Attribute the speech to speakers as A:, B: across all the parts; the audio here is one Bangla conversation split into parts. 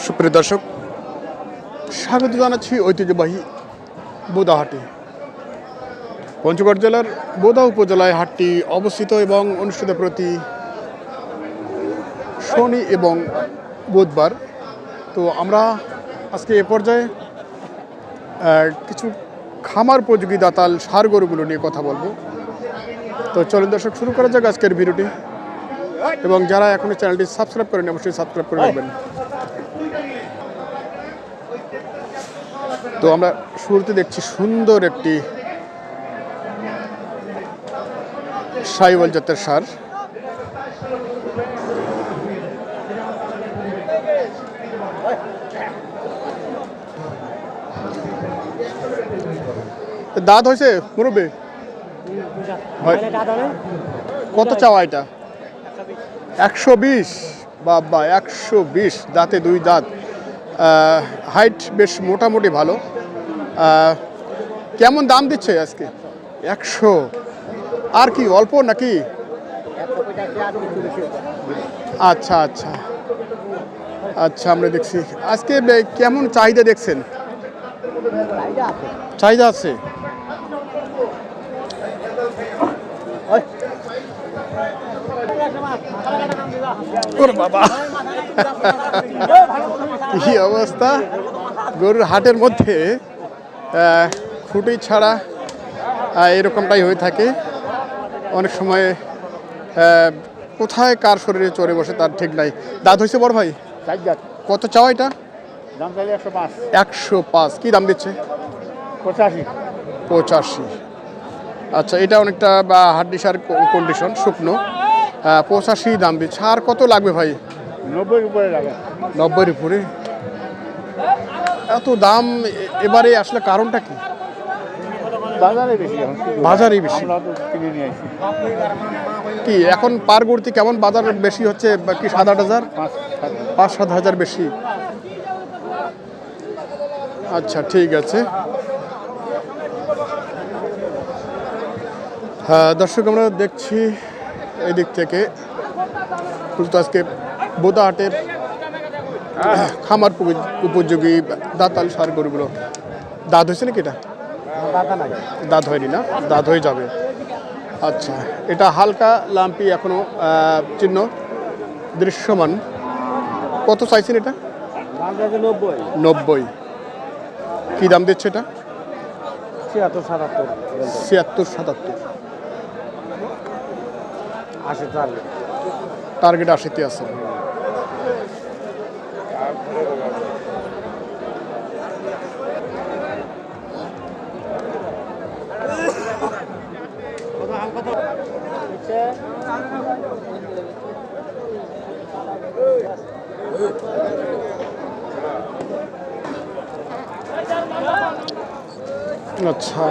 A: সুপ্রিয় দর্শক, স্বাগত জানাচ্ছি ঐতিহ্যবাহী বোদা হাটে। পঞ্চগড় জেলার বোদা উপজেলায় হাটটি অবস্থিত এবং অনুষ্ঠিত প্রতি শনি এবং বুধবার। তো আমরা আজকে এ পর্যায়ে কিছু খামার উপযোগী দাতাল ষাঁড় গরুগুলো নিয়ে কথা বলবো। তো চলুন দর্শক, শুরু করা যাক আজকের ভিডিওটি। এবং যারা এখনো চ্যানেলটি সাবস্ক্রাইব করেন অবশ্যই সাবস্ক্রাইব করে রাখবেন। তো আমরা শুরুতে দেখছি সুন্দর একটি শাহিওয়াল জাতের ষাঁড়। দাঁত হয়েছে মুরব্বী? কত চাওয়া এটা? 120। বাবা, 120, দাঁতে 2 দাঁত। হাইট বেশ মোটামুটি ভালো। কেমন দাম দিচ্ছে আজকে? 100। আর কি অল্প নাকি? আচ্ছা আচ্ছা আচ্ছা, আমরা দেখছি আজকে কেমন চাহিদা দেখছেন? চাহিদা আছে। বাবা, কি অবস্থা! গরুর হাটের মধ্যে খুঁটি ছাড়া এরকমটাই হয়ে থাকে অনেক সময়। কোথায় কার শরীরে চড়ে বসে তার ঠিক নাই। দাঁত হয়েছে বড় ভাই? কত চাও এটা? 105। কি দাম দিচ্ছে? 85। আচ্ছা, এটা অনেকটা বা হাড্ডিসার কন্ডিশন, শুকনো। 85 দাম দিচ্ছে। আর কত লাগবে ভাই?
B: 90-এর উপরে লাগে।
A: 90-এর উপরে? এত দাম এবারে আসলে কারণটা কি?
B: বাজারে বেশি।
A: বাজারই বেশি।
B: আমরা তো কিনে নিয়ে আসি।
A: কি এখন পার গড়তি কেমন বাজার বেশি হচ্ছে কি? 7-8 হাজার? 5-7 হাজার বেশি। আচ্ছা, ঠিক আছে। হ্যাঁ দর্শক, আমরা দেখছি এদিক থেকে আজকে বোদা হাটের খামার উপযোগী দাতাল ষাঁড় গরুগুলো। দাঁত হয়েছে নাকি এটা? দাঁত হয়নি না? দাঁত হয়ে যাবে। আচ্ছা, এটা হালকা লাম্পি, এখনো চিহ্ন দৃশ্যমান। কত চাইছেন এটা? 90। কি দাম দিচ্ছে এটা? 76-77। টার্গেট 80-তে আছে। আচ্ছা,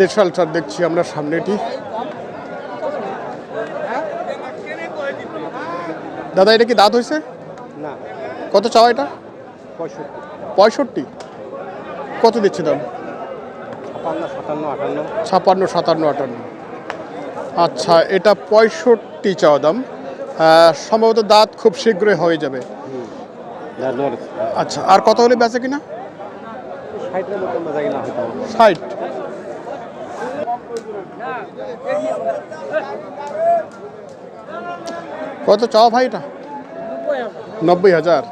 A: দেশাল ষাঁড় দেখছি আমরা সামনেটি। দাদা, এটা কি দাঁত হয়েছে?
B: না।
A: কত চাওয়া এটা?
B: 65।
A: কত দিচ্ছে দাম?
B: 57, 58।
A: 56, 57, 58। আচ্ছা, এটা 65 চাওয়া দাম। সম্ভবত দাঁত খুব শীঘ্রই হয়ে যাবে। আচ্ছা, আর কত হলে বেচে কিনা? 60। কত চাওয়া ভাই এটা? 90,000।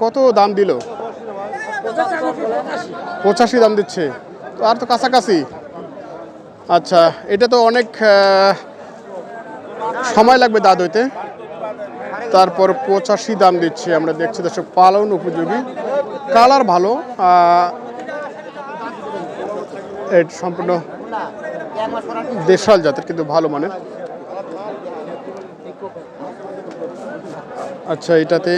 A: কত দাম দিল? 85 দাম দিচ্ছে। তো আর তো কাছাকাছি। আচ্ছা, এটা তো অনেক সময় লাগবে দাঁত হইতে। তারপর 85 দাম দিচ্ছে। আমরা দেখছি দর্শক, পালন উপযোগী, কালার ভালো। এটা সম্পূর্ণ দেশাল জাতের, কিন্তু ভালো মানের। আচ্ছা, এটাতে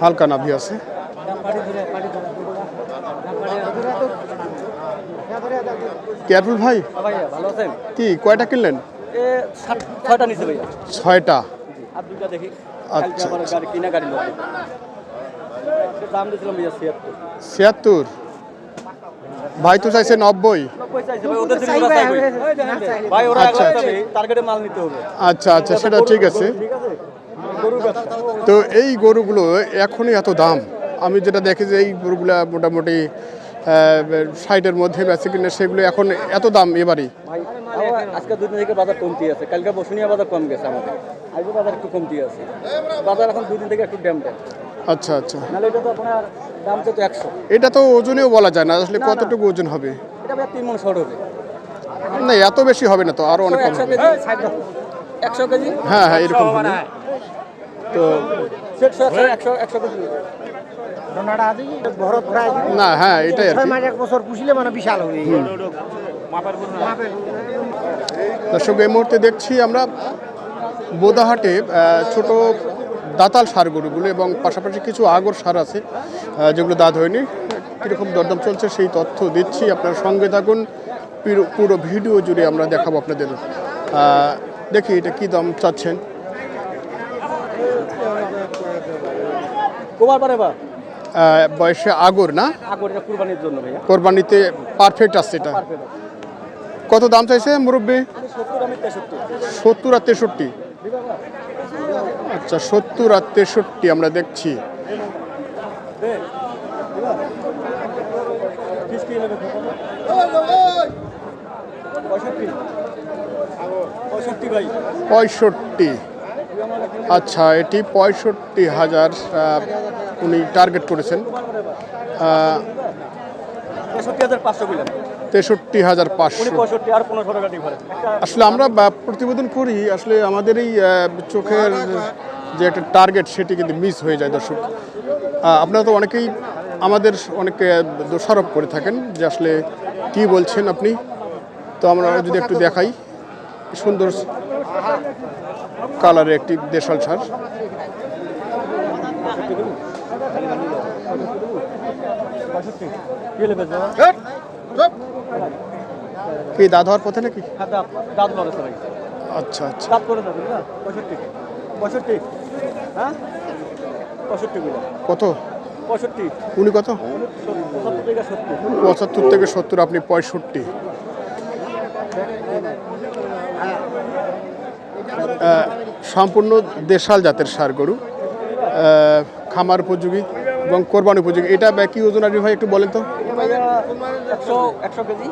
A: হালকা নাভি আছে। কেয়ারফুল ভাই,
B: ভালো আছেন?
A: কি কয়টা কিনলেন?
B: 6টা নিচে ভাইয়া।
A: 6টা।
B: আর দুইটা দেখি।
A: আচ্ছা,
B: গাড়ি কিনা গাড়ি লোক। দাম দিয়েছিলাম ভাইয়া
A: 76। ভাই তো চাইছে 90।
B: 90 চাইছে ভাই, ওদের জন্য ওরা চাইবে ভাই, ওরা
A: আচ্ছা,
B: একলা চাইবে, টার্গেটে মাল নিতে হবে।
A: আচ্ছা আচ্ছা, সেটা ঠিক আছে।
B: ঠিক আছে, গরুর ব্যবসা।
A: তো এই গরুগুলো এখনই এত দাম, আমি যেটা দেখি যে এই গরুগুলো মোটামুটি 60-এর মধ্যে বেচে কিনে, সেগুলো এখন এত দাম এবারই।
B: ভাই আজকে দুদিন থেকে বাজার কমতি আছে, কালকে বসুনিয়া বাজার কম গেছে আমাদের, আজকে বাজার একটু কমতি আছে। বাজার এখন দুদিন থেকে একটু ড্যাম ড্যাম,
A: আচ্ছা আচ্ছা,
B: নাহলে এটা তো আপনার দাম তো 100।
A: এটা তো ওজনেও বলা যায় না আসলে কতটুকু ওজন হবে।
B: এটা ভাই 3 মণ শর্ট হবে।
A: না, এত বেশি হবে না তো, আরো অনেক কম
B: 100
A: হবে।
B: KG, 100 KG.
A: হ্যাঁ হ্যাঁ, এরকম হবে। তো
B: সেট 100 কেজি।
A: না, হ্যাঁ এটাই আর কি।
C: 6 মাস 1 বছর পুষিলে মানে বিশাল হবে।
A: দর্শক, এই মুহূর্তে দেখছি আমরা বোদাহাটে ছোট দাতাল সার গরুগুলো এবং পাশাপাশি কিছু আগর সার আছে যেগুলো দাঁত হয়নি, কীরকম দরদাম চলছে সেই তথ্য দিচ্ছি। আপনার সঙ্গে থাকুন, পুরো ভিডিও জুড়ে আমরা দেখাবো আপনাদের। দেখি এটা কী দাম চাচ্ছেন।
B: কোবার পারে বা
A: বয়সে আগর না,
B: আগর, এটা কুরবানির জন্য ভাইয়া,
A: কোরবানিতে পারফেক্ট আসছে এটা।
B: পারফেক্ট।
A: কত দাম চাইছে মুরব্বী?
B: 70, আমি 63।
A: 70 আর 63। আচ্ছা, 70 আর 63 আমরা দেখছি।
B: ভাই
A: 65। আচ্ছা, এটি 65,000 উনি টার্গেট করেছেন।
B: 63,500 বললাম।
A: 63,500।
B: 65 আর 15 টাকা ডিফারেন্স।
A: আসলে আমরা প্রতিবেদন করি, আসলে আমাদের এই চোখের যে একটা টার্গেট সেটি কিন্তু মিস হয়ে যায়। দর্শক, আপনারা তো অনেকেই আমাদের অনেকে দোষারোপ করে থাকেন যে আসলে কি বলছেন আপনি। তো আমরা যদি একটু দেখাই, সুন্দর কালারের একটি দেশাল সার। কি দাঁত হওয়ার পথে নাকি?
B: দাঁত লড়েছে ভাই,
A: আচ্ছা আচ্ছা,
B: দাঁত করে যাবে না। 65, হ্যাঁ 65 বললাম।
A: কত
B: 65,
A: উনি কত?
B: 75 থেকে 70।
A: 75 থেকে 70, আপনি 65। সম্পূর্ণ দেশাল জাতের সার গরু, খামার উপযোগী এবং কোরবানি উপযোগী। এটা কি ওজন আসবে ভাই, একটু বলেন তো।
B: 100 কেজি।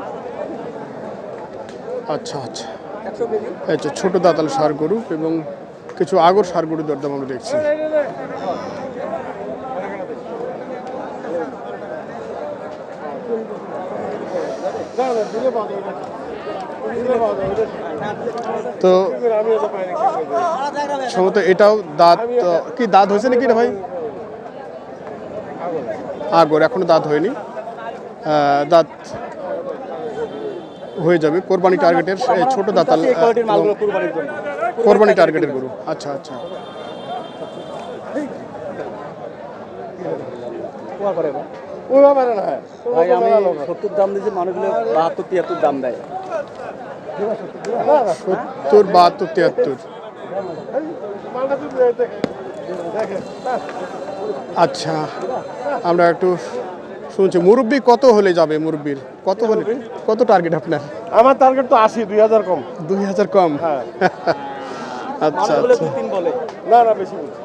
A: আচ্ছা আচ্ছা,
B: 100 কেজি।
A: আচ্ছা, ছোট দাঁতাল সার গরু এবং কিছু আগর সার গরু দরদাম আমরা দেখছি। তো সম্ভবত এটাও দাঁত, কি দাঁত হয়েছে নাকি রে ভাই? আগর এখনো দাঁত হয়নি, দাঁত হয়ে যাবে। কোরবানি টার্গেটের ছোট দাঁতাল
B: এই কোয়ালিটির মালগুলো কুরবানির জন্য।
A: কোরবানি টার্গেটের গরু। আচ্ছা আচ্ছা,
B: কোয়া করে বা
C: ওই ব্যাপারে না।
B: ভাই, আমি 70 দাম দিয়েছি, মানুষগুলো 72, 73 দাম দেয়।
A: 70, 72, 73। আচ্ছা, আমরা একটু শুনছি মুরব্বি কত হলে যাবে? মুরব্বির কত হলে, কত টার্গেট আপনার?
C: আমার টার্গেট তো 80, 2000 কম।
A: 2000 কম?
C: হ্যাঁ।
A: আচ্ছা
B: মানুষগুলো
A: আচ্ছা,
B: 2-3 বলে।
C: না না, বেশি বলছি।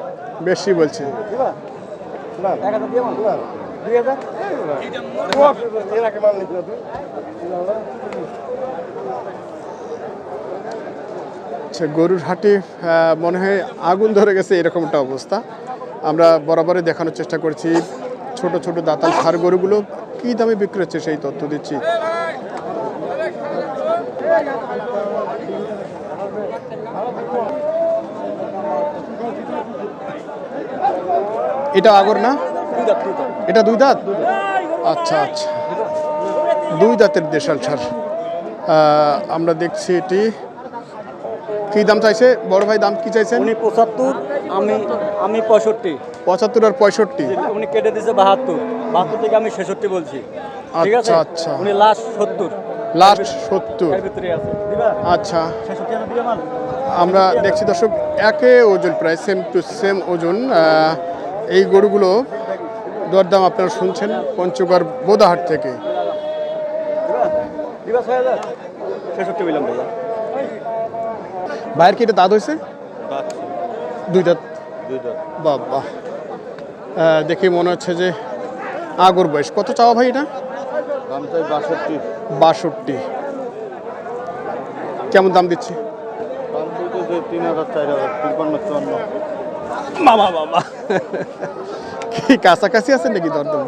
A: বেশি বলছে।
C: দিবা? না
B: 1000 দিয়ে মাল। 2000।
C: এর আগে মাল নিতে হবে।
A: আচ্ছা, গরুর হাটে মনে হয় আগুন ধরে গেছে, এরকম একটা অবস্থা। আমরা বরাবরই দেখানোর চেষ্টা করছি ছোট ছোট দাঁতাল সার গরুগুলো কী দামে বিক্রি হচ্ছে সেই তথ্য দিচ্ছি। এটা আগর না, এটা 2 দাঁত। আচ্ছা আচ্ছা, 2 দাঁতের দেশাল সার আমরা দেখছি। এটি কি দাম চাইছে বড় ভাই? দাম কি চাইছেন?
B: উনি 75, আমি 65।
A: 75 আর 65।
B: উনি কেটে দিয়েছে 72, 72 থেকে আমি 66 বলছি। ঠিক আছে,
A: আচ্ছা আচ্ছা,
B: উনি লাস্ট 70,
A: লাস্ট 70।
B: এর ভিতরে আছে। দিবা?
A: আচ্ছা,
B: 66 এর দিবা মাল।
A: আমরা দেখছি দর্শক, একে ওজন প্রায় সেম টু সেম ওজন। এই গরুগুলো দরদাম আপনারা শুনছেন পঞ্চগড় বোদাহাট থেকে।
B: দিবা 6000 66 বললাম ভাইয়া।
A: ভাইয়ের কি এটা দাঁত হয়েছে? দুই দাঁত। বাবা, দেখে মনে হচ্ছে যে আগর বয়স। কত চাওয়া ভাই এটা?
C: দাম চাই 62।
A: 62। কেমন দাম দিচ্ছে?
C: দাম বলতে 3000 4000 53 54।
A: বাবা বাবা, কি কাছাকাছি আছে নাকি দরদাম?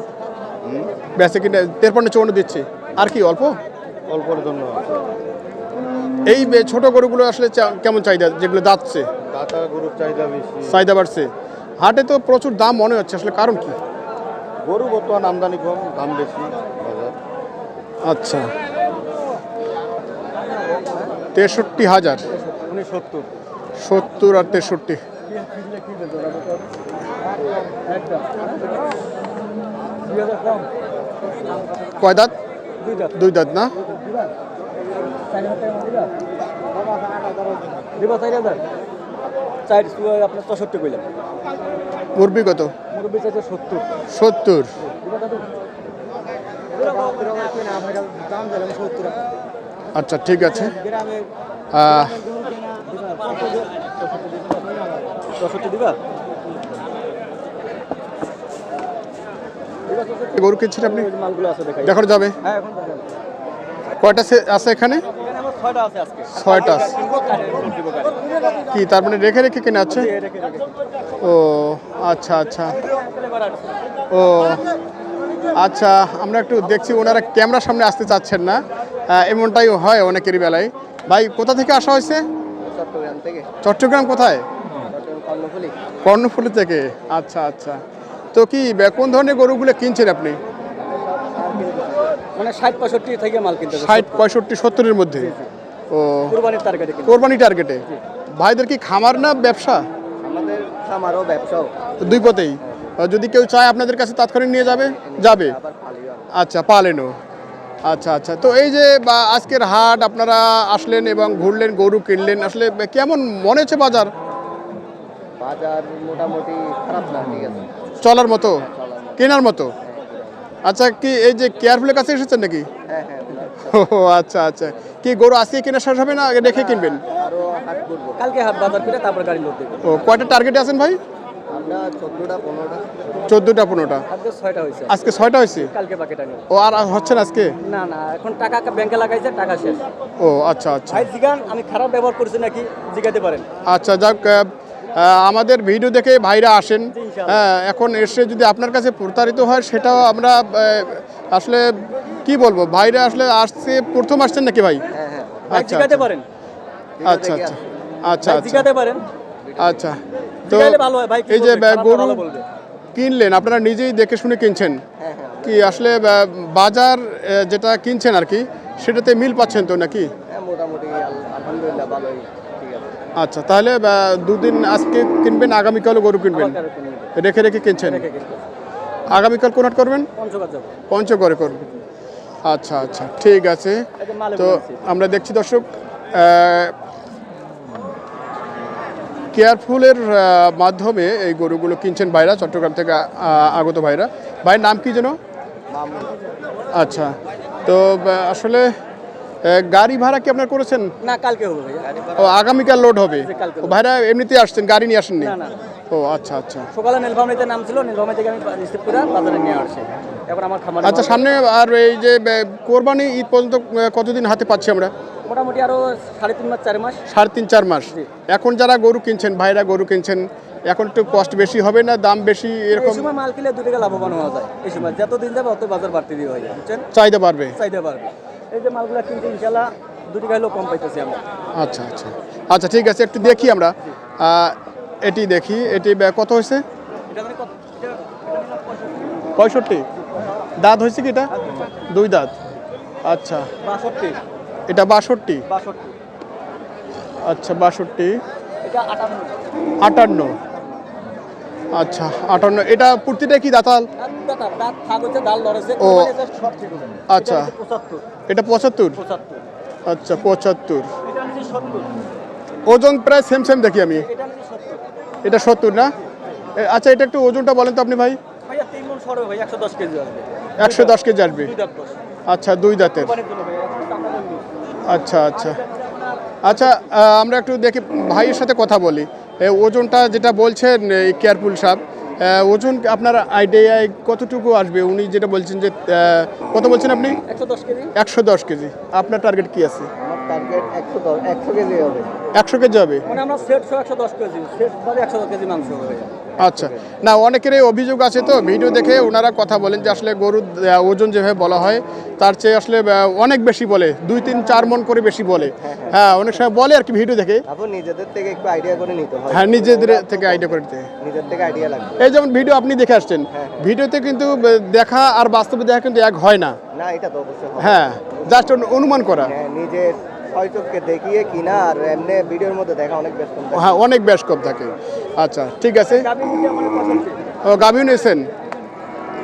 A: বেঁচে কিনা 53 54 দিচ্ছে। আর কি অল্প
C: অল্পর জন্য
A: এই ছোট গরুগুলো আসলে কেমন চাহিদা, যেগুলো দাঁতছে?
C: টাকা গরুর চাহিদা বেশি,
A: চাহিদা বাড়ছে। হাটে তো প্রচুর দাম মনে হচ্ছে, আসলে কারণ কি?
C: গরু বর্তমান আমদানি কম, দাম বেশি বাজার।
A: আচ্ছা, 63,000।
B: 70
A: 70 আর 63। কয় দাঁত? দুই দাঁত না?
B: দিবা 4000 আপনার 64 কইলাম।
A: মুরবি কত?
B: মুরব্বি চাইছে 70।
A: 70। আচ্ছা ঠিক আছে।
B: 64 দিবা।
A: গরু কিনছেন আপনি?
B: মালগুলো আছে দেখাই।
A: দেখানো যাবে?
B: হ্যাঁ এখন দেখাই।
A: কয়টা আছে এখানে?
B: এখানে আমার 6টা আছে আজকে।
A: 6টা আছে।
B: কিনবো কারে দিব কারে।
A: কি তার মানে রেখে রেখে কেনা আছে?
B: রেখে রেখে।
A: ও আচ্ছা আচ্ছা। ও আচ্ছা, আমরা একটু দেখছি ওনারা ক্যামেরার সামনে আসতে চাচ্ছেন না, এমনটাই হয় অনেকেরই বেলায়। ভাই কোথা থেকে আসা হয়েছে?
B: চট্টগ্রাম থেকে।
A: চট্টগ্রাম কোথায়?
B: কর্ণফুলি।
A: কর্ণফুলি থেকে। আচ্ছা আচ্ছা। তো কি কোন ধরনের গরুগুলো কিনছেন আপনি?
B: মানে 60-65 থেকে মাল কিনতে হবে।
A: 60 65 70-এর মধ্যে। ও
B: কুরবানির টার্গেটে কিনতে।
A: কোরবানি টার্গেটে। ভাইদের কি খামার না ব্যবসা?
B: আমাদের খামারও ব্যবসাও।
A: দুই পথেই। যদি কেউ চায় আপনাদের কাছে তাৎক্ষণিক নিয়ে যাবে? যাবে।
B: আবার পালিও।
A: আচ্ছা, পালেনও। আচ্ছা আচ্ছা। তো এই যে আজকের হাট আপনারা আসলেন এবং ঘুরলেন, গরু কিনলেন, আসলে কেমন মনে হচ্ছে বাজার?
B: বাজার মোটামুটি খারাপ না, ঠিক আছে।
A: চলার মতো, কেনার মতো। আচ্ছা, কি এই যে কেয়ারফুলের কাছে এসেছেন নাকি?
B: হ্যাঁ হ্যাঁ।
A: ও আচ্ছা আচ্ছা। কি গরু আজকে কেনা শেষ হবে না আগে রেখে কিনবেন?
B: আরো হাট করব। কালকে হাট বাজার করে তারপর গাড়ি লোড দেব।
A: ও কয়টা টার্গেটে আছেন ভাই?
B: আমরা 14টা 15টা।
A: 14টা 15টা।
B: আজকে 6টা হইছে।
A: আজকে 6টা হয়েছে?
B: কালকে বাকিটা নিব।
A: ও আর হচ্ছে না আজকে?
B: না না, এখন টাকা ব্যাংকে লাগাইছে, টাকা শেষ।
A: ও আচ্ছা আচ্ছা।
B: ভাই জিগান আমি খারাপ ব্যবহার করছি নাকি জিগাতে পারেন।
A: আচ্ছা যাক, আমাদের ভিডিও দেখে ভাইরা আসেন।
B: জি, ইনশাআল্লাহ।
A: হ্যাঁ, এখন এসে যদি আপনার কাছে প্রতারিত হয় সেটাও আমরা আসলে কি বলবো, ভাইরা আসলে আসছে প্রথম আসছেন নাকি ভাই?
B: হ্যাঁ হ্যাঁ। ভাই
A: আচ্ছা,
B: জিগাতে
A: আচ্ছা।
B: পারেন।
A: আচ্ছা আচ্ছা আচ্ছা
B: ভাই
A: আচ্ছা
B: জিগাতে পারেন।
A: আচ্ছা। তো
B: জিগাইলে ভালো হয় ভাই। কি
A: এই যে
B: বলবে? খারাপ
A: গরু
B: ভালো বলবে।
A: কিনলেন, আপনারা নিজেই দেখে শুনে কিনছেন
B: হ্যাঁ হ্যাঁ।
A: কি? আসলে বাজার যেটা কিনছেন আর কি, সেটাতে মিল পাচ্ছেন তো নাকি?
B: হ্যাঁ মোটামুটি আলহামদুলিল্লাহ ভালোই, ঠিক আছে।
A: আচ্ছা, তাহলে দুদিন আজকে কিনবেন, আগামীকালও গরু কিনবেন,
B: আবার কারো কিনে নেব।
A: রেখে রেখে কিনছেন।
B: রেখে কিনবো।
A: আগামীকাল কোন হাট করবেন?
B: পঞ্চগড় যাবো।
A: পঞ্চগড়ে করবেন। আচ্ছা আচ্ছা ঠিক আছে।
B: এই যে মালে
A: তো
B: বলেছি।
A: আমরা দেখছি দর্শক, কেয়ারফুলের মাধ্যমে এই গরুগুলো কিনছেন ভাইরা, চট্টগ্রাম থেকে আগত ভাইরা। ভাইয়ের নাম কি যেন? আচ্ছা। তো আসলে গাড়ি ভাড়া কি আপনার করেছেন?
B: না, কালকে হবে ভাই।
A: ও আগামীকাল লোড হবে।
B: জি, কালকে
A: ও ভাইরা এমনিতেই আসছেন, গাড়ি নিয়ে আসেননি?
B: না না।
A: ও আচ্ছা আচ্ছা।
B: সকালে নীলফামারীতে নাম ছিল, নীলফামারী থেকে আমি রিসিভ করে বাজারে নিয়ে আসছি। এবার আমার খামার।
A: আচ্ছা, সামনে আর এই যে কোরবানি ঈদ পর্যন্ত কতদিন হাতে পাচ্ছি আমরা?
B: মোটামুটি আরো 3.5 মাস 4 মাস।
A: 3.5 4 মাস।
B: জি।
A: এখন যারা গরু কিনছেন, ভাইরা গরু কিনছেন, এখন একটু কষ্ট বেশি হবে না, দাম বেশি
B: এই
A: এরকম?
B: সময় মাল কিনলে 2 টাকা লাভবান হওয়া যায়। এই সময় যত দিন যাবে অত বাজার বাড়তে দিয়ে হয়ে যায়, বুঝছেন?
A: চাহিদা বাড়বে।
B: চাইতে পারবে। এই যে মালগুলা কিনতে ইনশাআল্লাহ 2 টাকা হলেও কম পাইতেছি আমরা।
A: আচ্ছা আচ্ছা আচ্ছা ঠিক আছে, একটু দেখি আমরা। এটি দেখি, এটি কত হয়েছে?
B: এটা মানে কত? এটা
A: 65। দাঁত হয়েছে কি এটা? 2 দাঁত। আচ্ছা,
B: 62।
A: এটা 62।
B: 62।
A: আচ্ছা 62।
B: এটা 58।
A: 58। আচ্ছা 58। এটা প্রতিটা কি দাঁতাল?
B: দাঁত থাক হচ্ছে, ডাল লড়েছে।
A: ও।
B: কোরবানি জাস্ট শর্ট ঠিক হবে।
A: আচ্ছা।
B: এটা হচ্ছে 75।
A: এটা 75।
B: 75।
A: আচ্ছা 75।
B: এটা হচ্ছে 70।
A: ওজন প্রায় সেম সেম দেখি আমি।
B: এটা হচ্ছে 70।
A: এটা 70 না? আচ্ছা, এটা একটু ওজনটা বলেন তো আপনি ভাই।
B: ভাইয়া 3 মণ হবে ভাই 110 কেজি আসবে
A: 110 কেজি আসবে।
B: দুই দাঁত বয়স।
A: আচ্ছা, 2 দাঁতের।
B: কোরবানির জন্য ভাই একটু চামড়া কম দিই।
A: আচ্ছা আচ্ছা আচ্ছা, আমরা একটু দেখি ভাইয়ের সাথে কথা বলি। ওজনটা যেটা বলছেন এই কেয়ারফুল সাহেব, ওজন আপনার আইডিয়ায় কতটুকু আসবে? উনি যেটা বলছেন যে কত বলছেন আপনি?
B: 110 কেজি
A: 110 কেজি। আপনার টার্গেট কি আছে?
C: আমার টার্গেট 100 কেজি হবে।
A: 100 কেজি হবে।
B: মানে আমরা সেট 110 কেজি সেট পরে 110 কেজি মাংস হবে ভাই।
A: আচ্ছা, না অনেকেরই অভিযোগ আছে, তো ভিডিও দেখে ওনারা কথা বলেন যে আসলে গরুর ওজন যেভাবে বলা হয় তার চেয়ে আসলে অনেক বেশি বলে, 2-3-4 মণ করে বেশি বলে। হ্যাঁ, অনেক সময় বলে আর কি ভিডিও দেখে।
C: আপনি নিজেদের থেকে একটু আইডিয়া করে নিতে হয়।
A: হ্যাঁ, নিজেদের থেকে আইডিয়া করে দিতে।
C: নিজের থেকে আইডিয়া লাগবে।
A: এই যেমন ভিডিও আপনি দেখে আসছেন, ভিডিওতে কিন্তু দেখা আর বাস্তবে দেখা কিন্তু এক হয় না।
C: না, এটা তো অবশ্যই হবে।
A: হ্যাঁ, জাস্ট অনুমান করা।
C: হ্যাঁ, নিজের ছয় চোখকে দেখিয়ে কিনা আর এমনি ভিডিওর মধ্যে দেখা অনেক ব্যস্ত।
A: হ্যাঁ, অনেক বেশ কম থাকে। আচ্ছা, ঠিক আছে।
B: গাবি নিচে আমাদের 65
A: ও, গাভিও নিয়েছেন?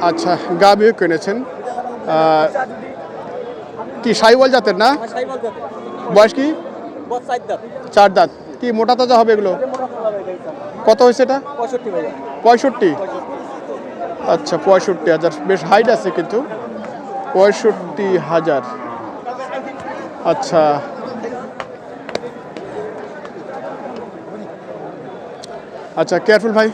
A: আচ্ছা, গাভিও কিনেছেন। কি সাইওয়াল জাতের না?
B: সাইবল জাতের
A: বয়স কি?
B: বস 4 দাঁত
A: 4 দাঁত। কি মোটা তাজা হবে এগুলো? কত হয়েছে এটা?
B: 65 ভাই
A: 65। আচ্ছা, 65,000। বেশ হাইট আছে কিন্তু। 65,000। আচ্ছা, আচ্ছা কেয়ারফুল ভাই,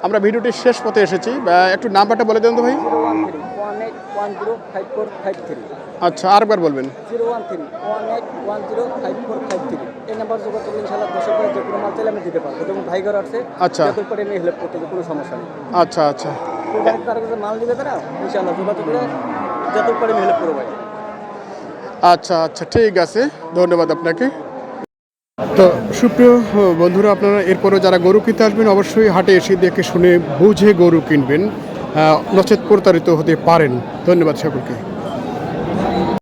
A: আমরা ভিডিওটির শেষ পথে এসেছি। একটু নাম্বারটা বলে দেন তো ভাই।
B: 01318105453
A: আচ্ছা, আরেকবার বলবেন।
B: 01318105453 এই নাম্বার যোগাযোগ করলে ইনশাআল্লাহ দশের পরে যে কোনো মাল চাইলে আমি দিতে পারবো। যেমন ভাইগর আছে,
A: আচ্ছা।
B: যত পরে আমি হেল্প করতে কোনো সমস্যা নেই।
A: আচ্ছা আচ্ছা
B: কোরবানির তার কাছে মাল দিবে তারা ইনশাআল্লাহ যোগাযোগ করে যত পরে আমি হেল্প করবো ভাই।
A: আচ্ছা আচ্ছা, ঠিক আছে, ধন্যবাদ আপনাকে। তো সুপ্রিয় বন্ধুরা, আপনারা এরপরও যারা গরু কিনতে আসবেন অবশ্যই হাটে এসে দেখে শুনে বুঝে গরু কিনবেন, নচেত প্রতারিত হতে পারেন। ধন্যবাদ সকলকে।